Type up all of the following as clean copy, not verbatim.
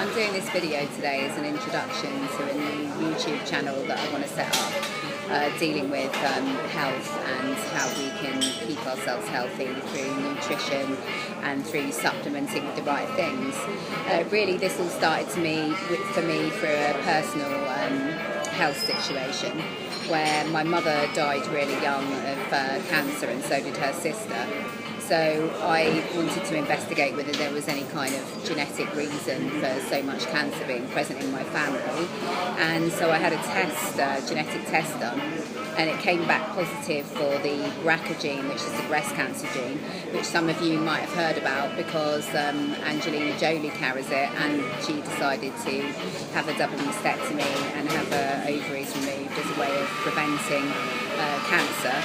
I'm doing this video today as an introduction to a new YouTube channel that I want to set up, dealing with health and how we can keep ourselves healthy through nutrition and through supplementing with the right things. Really, this all started for me through a personal health situation where my mother died really young of cancer, and so did her sister. So I wanted to investigate whether there was any kind of genetic reason for so much cancer being present in my family. And so I had a genetic test done, and it came back positive for the BRCA gene, which is the breast cancer gene, which some of you might have heard about because Angelina Jolie carries it, and she decided to have a double mastectomy and have her ovaries removed as a way of preventing cancer.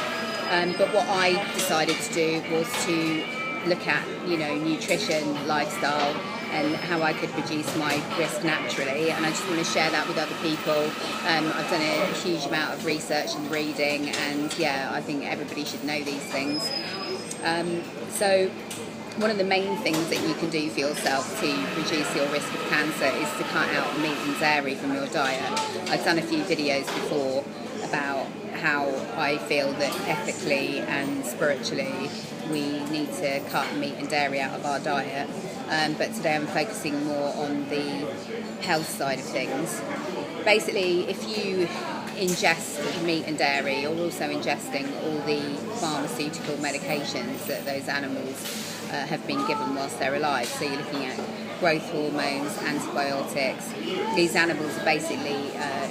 But what I decided to do was to look at, nutrition, lifestyle, and how I could reduce my risk naturally. And I just want to share that with other people. I've done a huge amount of research and reading, and I think everybody should know these things. So one of the main things that you can do for yourself to reduce your risk of cancer is to cut out meat and dairy from your diet. I've done a few videos before about how I feel that ethically and spiritually we need to cut meat and dairy out of our diet, but today I'm focusing more on the health side of things. Basically, if you ingest meat and dairy, you're also ingesting all the pharmaceutical medications that those animals have been given whilst they're alive. So you're looking at growth hormones, antibiotics. These animals are basically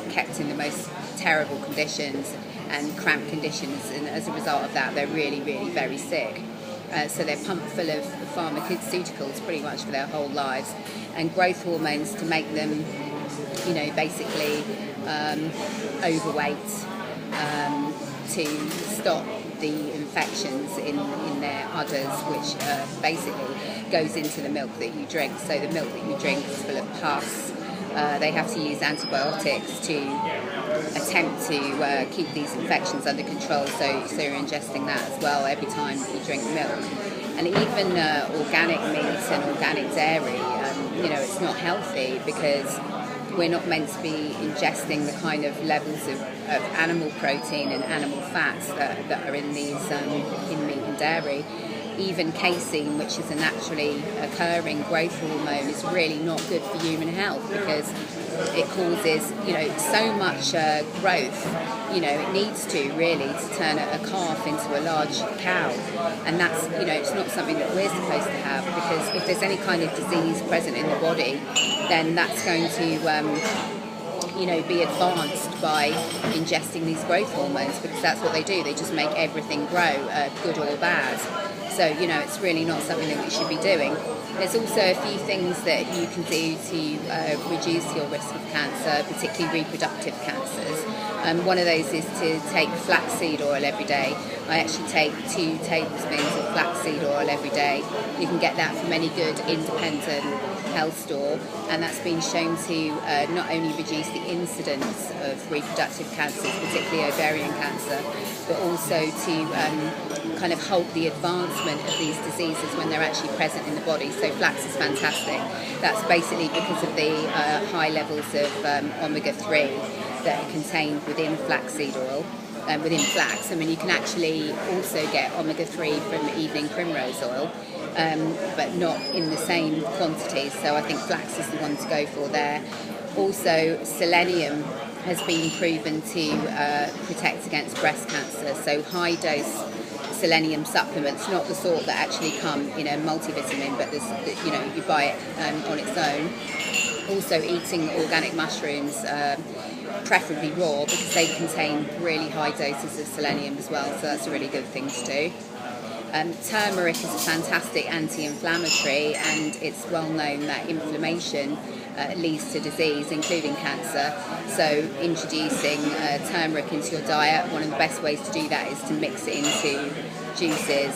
kept in the most terrible conditions and cramped conditions, and as a result of that they're really very sick. So they're pumped full of pharmaceuticals pretty much for their whole lives, and growth hormones to make them basically overweight, to stop the infections in their udders, which basically goes into the milk that you drink. So the milk that you drink is full of pus. They have to use antibiotics to attempt to keep these infections under control, so you're ingesting that as well every time you drink milk. And even organic meat and organic dairy, it's not healthy because we're not meant to be ingesting the kind of levels of animal protein and animal fats that are in these in meat and dairy. Even casein, which is a naturally occurring growth hormone, is really not good for human health because it causes, so much growth. It needs to really turn a calf into a large cow, and that's, it's not something that we're supposed to have, because if there's any kind of disease present in the body, then that's going to be advanced by ingesting these growth hormones, because that's what they do. They just make everything grow, good or bad. So, it's really not something that we should be doing. There's also a few things that you can do to reduce your risk of cancer, particularly reproductive cancers. One of those is to take flaxseed oil every day. I actually take 2 tablespoons of flaxseed oil every day. You can get that from any good independent health store, and that's been shown to not only reduce the incidence of reproductive cancers, particularly ovarian cancer, but also to kind of halt the advancement of these diseases when they're actually present in the body. So flax is fantastic. That's basically because of the high levels of omega-3 that are contained within flaxseed oil. Within flax, you can actually also get omega-3 from evening primrose oil, but not in the same quantities. So I think flax is the one to go for there. Also, selenium has been proven to protect against breast cancer. So high dose selenium supplements, not the sort that actually come in a multivitamin, but you buy it on its own. Also eating organic mushrooms, preferably raw, because they contain really high doses of selenium as well, so that's a really good thing to do. Turmeric is a fantastic anti-inflammatory, and it's well known that inflammation leads to disease, including cancer. So introducing turmeric into your diet, one of the best ways to do that is to mix it into juices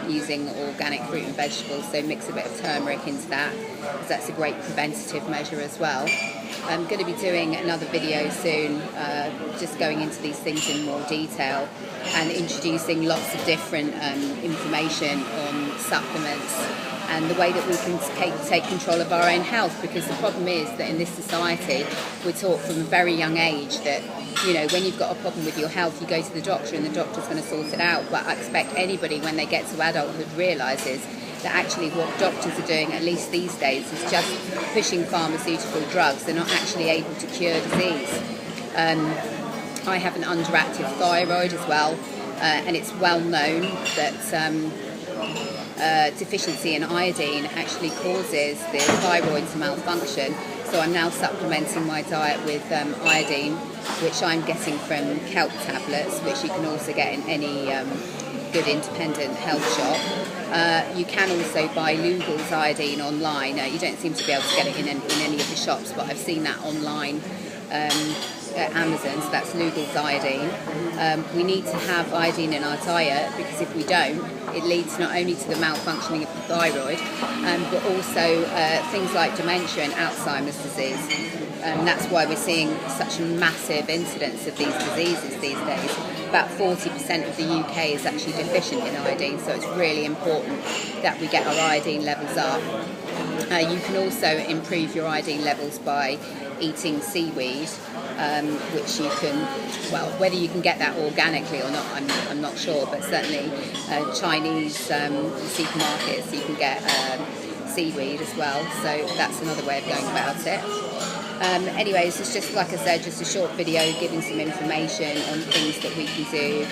using organic fruit and vegetables. So mix a bit of turmeric into that, because that's a great preventative measure as well. I'm going to be doing another video soon, just going into these things in more detail and introducing lots of different information on supplements and the way that we can take control of our own health, because the problem is that in this society we're taught from a very young age that, you know, when you've got a problem with your health, you go to the doctor and the doctor's going to sort it out. But I expect anybody, when they get to adulthood, realises that actually what doctors are doing, at least these days, is just pushing pharmaceutical drugs. They're not actually able to cure disease. I have an underactive thyroid as well, and it's well known that deficiency in iodine actually causes the thyroid to malfunction. So I'm now supplementing my diet with iodine, which I'm getting from kelp tablets, which you can also get in any good independent health shop. You can also buy Lugol's iodine online. You don't seem to be able to get it in any of the shops, but I've seen that online at Amazon, so that's Lugol's iodine. We need to have iodine in our diet, because if we don't, it leads not only to the malfunctioning of the thyroid, but also things like dementia and Alzheimer's disease. That's why we're seeing such a massive incidence of these diseases these days. About 40% of the UK is actually deficient in iodine, so it's really important that we get our iodine levels up. You can also improve your iodine levels by eating seaweed, which you can, well, whether you can get that organically or not, I'm not sure, but certainly Chinese supermarkets you can get seaweed as well, so that's another way of going about it. Anyways, it's just, like I said, just a short video giving some information on things that we can do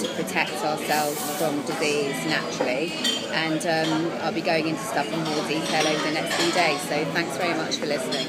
to protect ourselves from disease naturally, and I'll be going into stuff in more detail over the next few days, so thanks very much for listening.